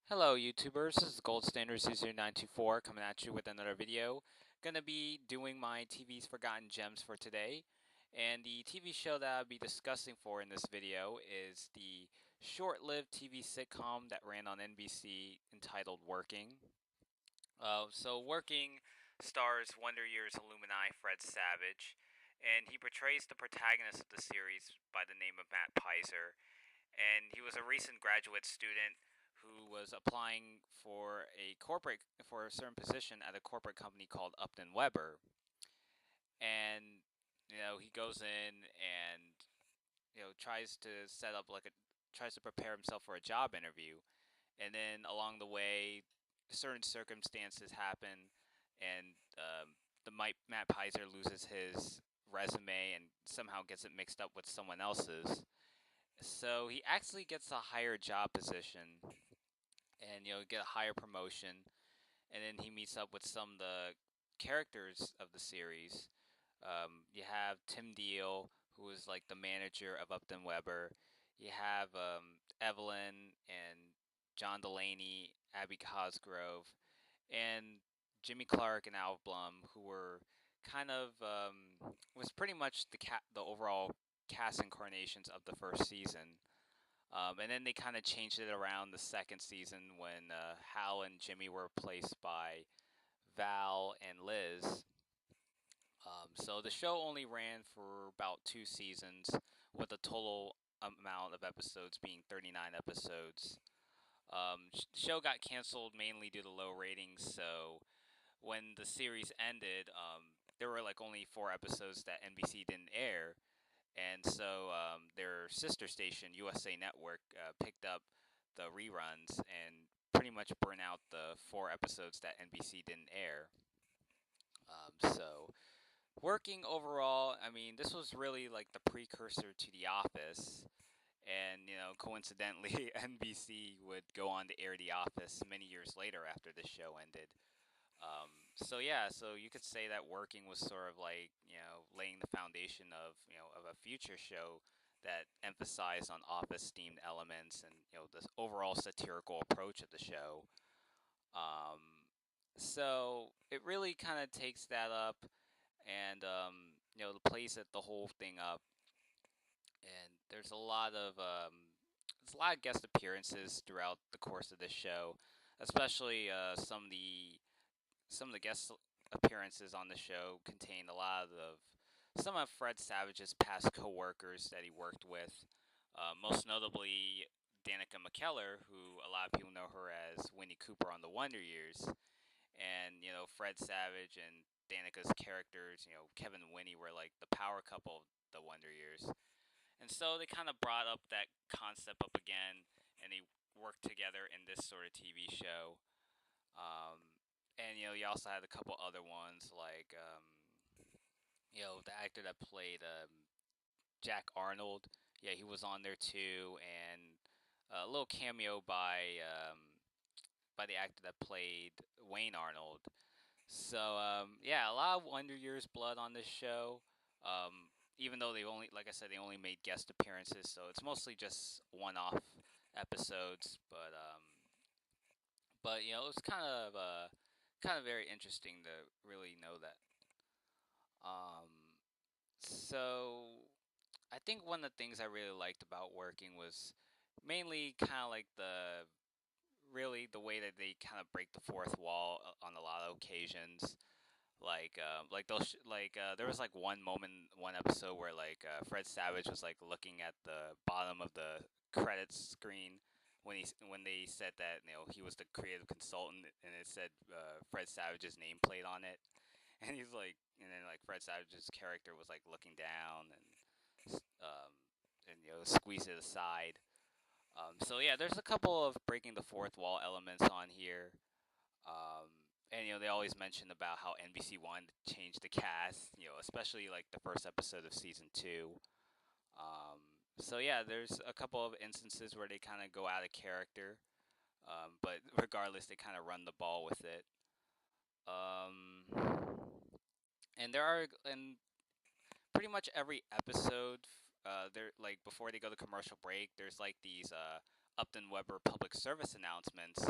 Hello YouTubers, this is Gold Standard 924 coming at you with another video. Gonna be doing my TV's Forgotten Gems for today. And the TV show that I'll be discussing for in this video is the short-lived TV sitcom that ran on NBC entitled Working. Working stars Wonder Years alumni Fred Savage, and he portrays the protagonist of the series by the name of Matt Pizer, and he was a recent graduate student who was applying for a certain position at a corporate company called Upton Weber. And he goes in and tries to set up tries to prepare himself for a job interview, and then along the way certain circumstances happen, and the Matt Pizer loses his resume and somehow gets it mixed up with someone else's. So he actually gets a higher job position and get a higher promotion, and then he meets up with some of the characters of the series. You have Tim Deal, who is like the manager of Upton Weber. You have Evelyn and John Delaney, Abby Cosgrove, and Jimmy Clark and Al Blum, who were kind of was pretty much the overall cast incarnations of the first season. And then they kind of changed it around the second season when Hal and Jimmy were replaced by Val and Liz. So the show only ran for about 2 seasons, with a total amount of episodes being 39 episodes. The show got canceled mainly due to low ratings, so when the series ended, there were like only 4 episodes that NBC didn't air, and so their sister station USA Network picked up the reruns and pretty much burn out the 4 episodes that NBC didn't air. So working overall, I mean, this was really like the precursor to The Office, and coincidentally, NBC would go on to air The Office many years later after the show ended. So yeah, so you could say that working was sort of like laying the foundation of of a future show that emphasized on office themed elements and this overall satirical approach of the show. Um, so it really kind of takes that up and plays it the whole thing up. And there's a lot of guest appearances throughout the course of this show, especially some of the guest appearances on the show contain a lot of some of Fred Savage's past coworkers that he worked with. Most notably, Danica McKellar, who a lot of people know her as Winnie Cooper on The Wonder Years, and Fred Savage and Danica's characters, Kevin and Winnie, were like the power couple of The Wonder Years, and so they kind of brought up that concept up again, and they worked together in this sort of TV show. And you also had a couple other ones like the actor that played Jack Arnold. Yeah, he was on there too, and a little cameo by the actor that played Wayne Arnold. So yeah, a lot of Wonder Years blood on this show. Even though they only, like I said, they only made guest appearances, so it's mostly just one-off episodes. But it was kind of very interesting to really know that. Um, so I think one of the things I really liked about working was mainly kind of like the way that they kind of break the fourth wall on a lot of occasions. There was like one moment, one episode where Fred Savage was like looking at the bottom of the credits screen when they said that he was the creative consultant, and it said Fred Savage's nameplate on it, and he's like, and then like Fred Savage's character was like looking down and squeeze it aside. So yeah, there's a couple of breaking the fourth wall elements on here. And they always mention about how NBC wanted to change the cast, especially like the first episode of season 2. So yeah, there's a couple of instances where they kind of go out of character, but regardless, they kind of run the ball with it. Um, and pretty much every episode, they're like before they go to commercial break, there's like these Upton Weber public service announcements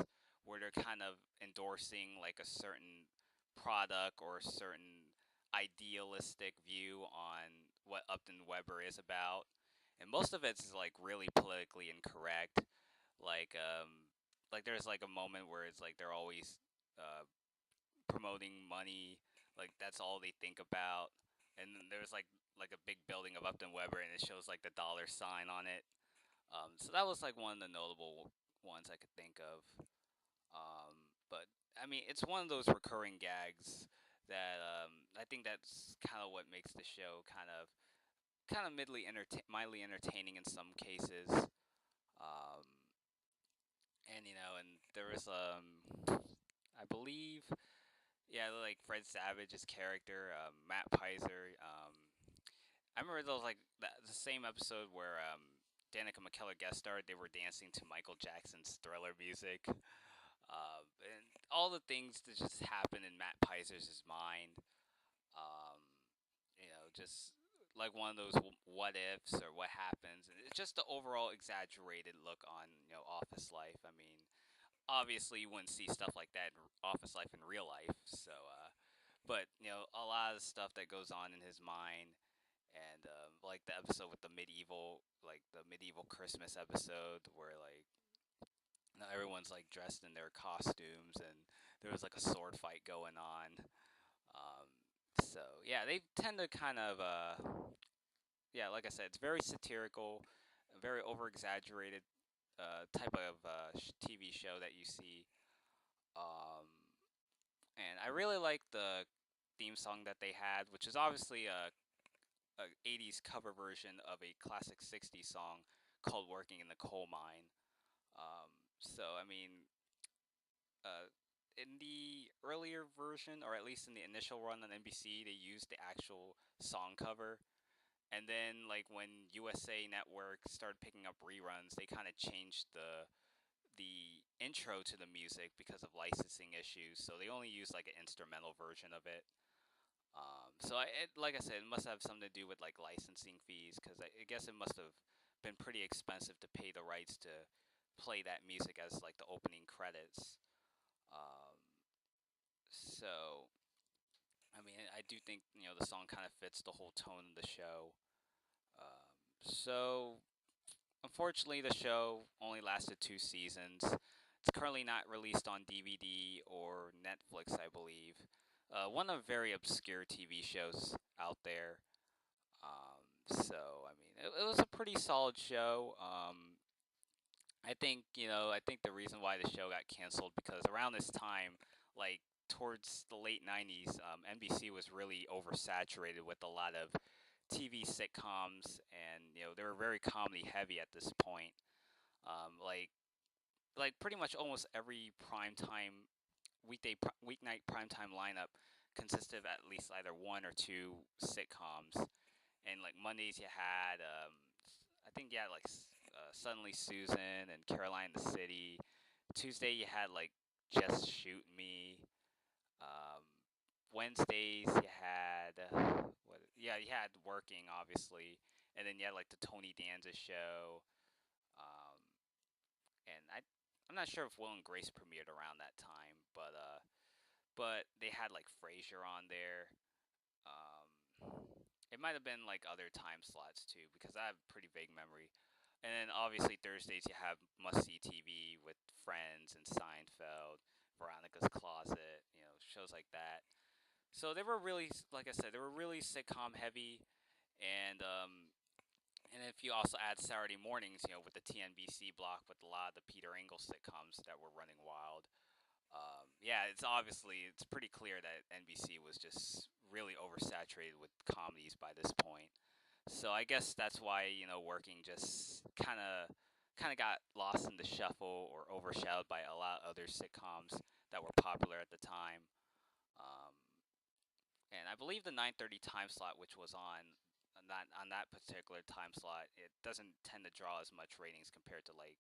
where they're kind of endorsing like a certain product or a certain idealistic view on what Upton Weber is about. And most of it's like really politically incorrect. Like there's like a moment where it's like they're always uh, promoting money, like that's all they think about. And then there's like a big building of Upton Weber, and it shows like the dollar sign on it. So that was like one of the notable ones I could think of. But I mean, it's one of those recurring gags that I think that's kind of what makes the show kind of mildly entertaining in some cases. Um, and and there was I believe, yeah, like Fred Savage's character, Matt Pizer. I remember those like the same episode where Danica McKellar guest starred. They were dancing to Michael Jackson's Thriller music, and all the things that just happened in Matt Pizer's mind. Um, just like one of those what ifs or what happens, and it's just the overall exaggerated look on office life. I mean, obviously you wouldn't see stuff like that in office life in real life. So, but a lot of the stuff that goes on in his mind, and like the episode with the medieval Christmas episode where like everyone's like dressed in their costumes, and there was like a sword fight going on. Um, so yeah, they tend to kind of yeah, like I said, it's very satirical, a very over exaggerated type of TV show that you see. Um, and I really like the theme song that they had, which is obviously a 80s cover version of a classic 60s song called "Working in the Coal Mine." Um, so I mean, uh, in the earlier version, or at least in the initial run on NBC, they used the actual song cover. And then, like when USA Network started picking up reruns, they kind of changed the intro to the music because of licensing issues. So they only used like an instrumental version of it. Like I said, it must have something to do with like licensing fees because I guess it must have been pretty expensive to pay the rights to play that music as like the opening credits. Um, so I mean, I do think the song kind of fits the whole tone of the show. So unfortunately, the show only lasted 2 seasons. It's currently not released on DVD or Netflix, I believe. One of very obscure TV shows out there. So I mean, it was a pretty solid show. I think the reason why the show got canceled because around this time, like towards the late '90s, NBC was really oversaturated with a lot of TV sitcoms, and they were very comedy heavy at this point. Um, like pretty much almost every weeknight primetime lineup consisted of at least either one or two sitcoms. And like Mondays you had I think you had like Suddenly Susan and Caroline in the City. Tuesday you had like Just Shoot Me. Um, Wednesdays you had you had Working obviously, and then you had like the Tony Danza show. Um, and I'm not sure if Will and Grace premiered around that time, but they had like Frasier on there. Um, it might have been like other time slots too because I have pretty vague memory. And then obviously Thursdays you have Must See TV with Friends and Seinfeld, Veronica's Closet, shows like that. So they were really, like I said, they were really sitcom heavy, and if you also add Saturday mornings, with the TNBC block with a lot of the Peter Engel sitcoms that were running wild, yeah, it's pretty clear that NBC was just really oversaturated with comedies by this point. So I guess that's why Working just kind of got lost in the shuffle or overshadowed by a lot of other sitcoms that were popular at the time. Um, and I believe the 9:30 time slot, which was on that particular time slot, it doesn't tend to draw as much ratings compared to like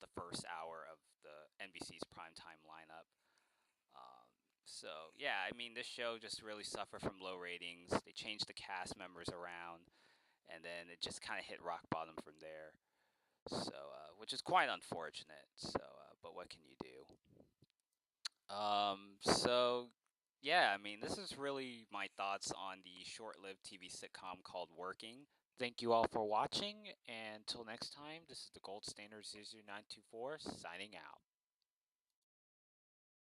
the first hour of the NBC's primetime lineup. Um, so yeah, I mean this show just really suffered from low ratings. They changed the cast members around, and then it just kind of hit rock bottom from there. So, which is quite unfortunate. So, but what can you do? So yeah, I mean, this is really my thoughts on the short-lived TV sitcom called Working. Thank you all for watching, and until next time, this is the Gold Standard 00924 signing out.